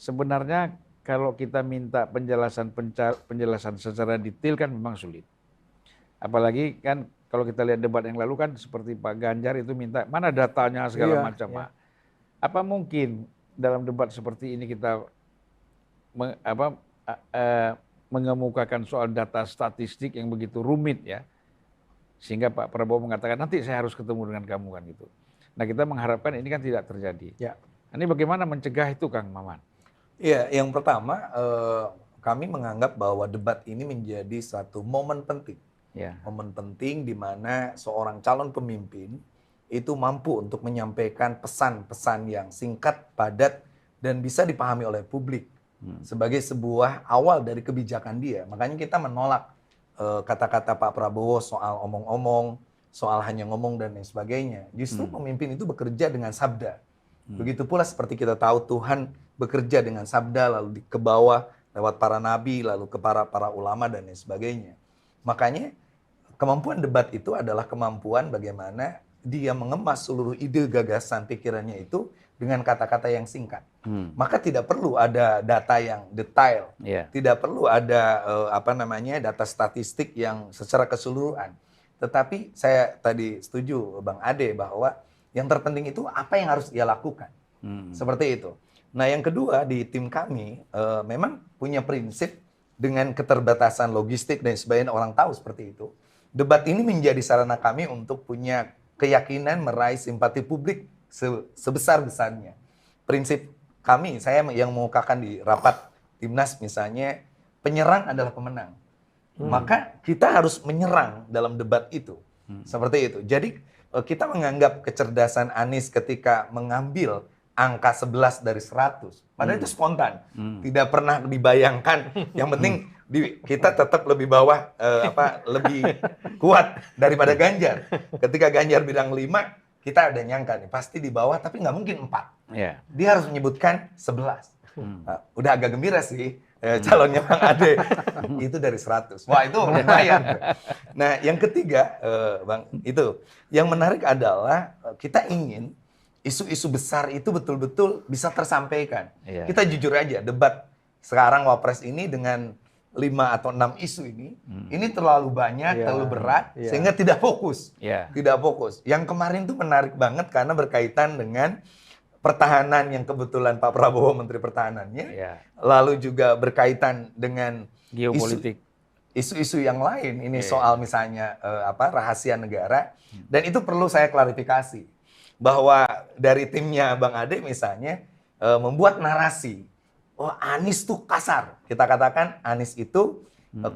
Sebenarnya kalau kita minta penjelasan secara detail kan memang sulit. Apalagi kan kalau kita lihat debat yang lalu kan seperti Pak Ganjar itu minta mana datanya segala macam. Iya. Apa mungkin dalam debat seperti ini kita mengemukakan soal data statistik yang begitu rumit ya, sehingga Pak Prabowo mengatakan nanti saya harus ketemu dengan kamu kan gitu. Nah kita mengharapkan ini kan tidak terjadi. Ya. Ini bagaimana mencegah itu Kang Maman? Iya, yang pertama kami menganggap bahwa debat ini menjadi suatu momen penting. Ya. Momen penting di mana seorang calon pemimpin itu mampu untuk menyampaikan pesan-pesan yang singkat, padat, dan bisa dipahami oleh publik sebagai sebuah awal dari kebijakan dia. Makanya kita menolak kata-kata Pak Prabowo soal omong-omong, soal hanya ngomong dan lain sebagainya. Justru pemimpin itu bekerja dengan sabda. Begitu pula seperti kita tahu Tuhan bekerja dengan sabda lalu ke bawah lewat para nabi lalu ke para ulama dan lain sebagainya. Makanya kemampuan debat itu adalah kemampuan bagaimana dia mengemas seluruh ide, gagasan, pikirannya itu dengan kata-kata yang singkat. Maka tidak perlu ada data yang detail, tidak perlu ada data statistik yang secara keseluruhan. Tetapi saya tadi setuju Bang Ade bahwa yang terpenting itu apa yang harus ia lakukan. Seperti itu. Nah yang kedua di tim kami memang punya prinsip dengan keterbatasan logistik dan sebagainya, orang tahu seperti itu. Debat ini menjadi sarana kami untuk punya keyakinan meraih simpati publik sebesar-besarnya. Prinsip kami, saya yang mengukakan di rapat Timnas misalnya, penyerang adalah pemenang. Maka kita harus menyerang dalam debat itu. Seperti itu. Jadi kita menganggap kecerdasan Anies ketika mengambil angka 11 dari 100. Padahal itu spontan. Tidak pernah dibayangkan. Yang penting kita tetap lebih bawah, lebih kuat daripada Ganjar. Ketika Ganjar bilang 5, kita ada nyangka nih, pasti di bawah, tapi nggak mungkin 4. Dia harus menyebutkan 11. Udah agak gembira sih. Calonnya Bang Ade itu dari 100. Wah itu lumayan. Nah yang ketiga Bang, itu yang menarik adalah kita ingin isu-isu besar itu betul-betul bisa tersampaikan. Kita jujur aja, debat sekarang Wapres ini dengan 5 atau 6 isu ini terlalu banyak, terlalu berat, sehingga tidak fokus. Tidak fokus. Yang kemarin tuh menarik banget karena berkaitan dengan pertahanan yang kebetulan Pak Prabowo Menteri Pertahanannya, lalu juga berkaitan dengan geopolitik, isu-isu yang lain. Ini soal misalnya rahasia negara, dan itu perlu saya klarifikasi bahwa dari timnya Bang Ade misalnya membuat narasi, oh Anies tuh kasar. Kita katakan Anies itu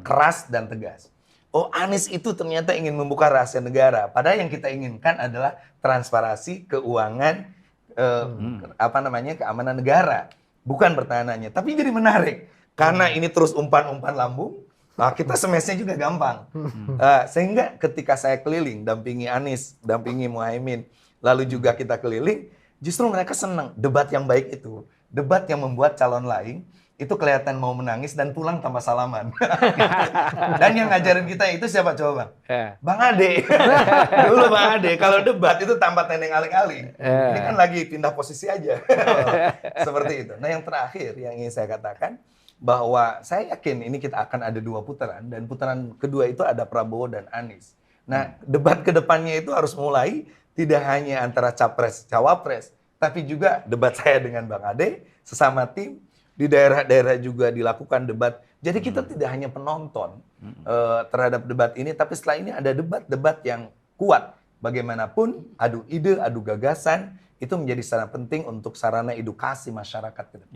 keras dan tegas. Oh Anies itu ternyata ingin membuka rahasia negara. Padahal yang kita inginkan adalah transparansi keuangan, keamanan negara, bukan pertahanannya. Tapi jadi menarik karena ini terus umpan-umpan lambung. Nah, kita semesnya juga gampang. Sehingga ketika saya keliling, dampingi Anies, dampingi Muhaimin, lalu juga kita keliling, justru mereka senang. Debat yang baik itu, debat yang membuat calon lain itu kelihatan mau menangis dan pulang tanpa salaman. Dan yang ngajarin kita itu siapa coba Bang? Bang Ade. Dulu Bang Ade, kalau debat itu tanpa tendeng aling-aling. Ini kan lagi pindah posisi aja. Seperti itu. Nah yang terakhir yang ingin saya katakan, bahwa saya yakin ini kita akan ada 2 putaran, dan putaran kedua itu ada Prabowo dan Anies. Nah debat kedepannya itu harus mulai tidak hanya antara capres-cawapres, tapi juga debat saya dengan Bang Ade, sesama tim, di daerah-daerah juga dilakukan debat. Jadi kita tidak hanya penonton terhadap debat ini, tapi setelah ini ada debat-debat yang kuat. Bagaimanapun, adu ide, adu gagasan, itu menjadi sarana penting untuk sarana edukasi masyarakat ke depan.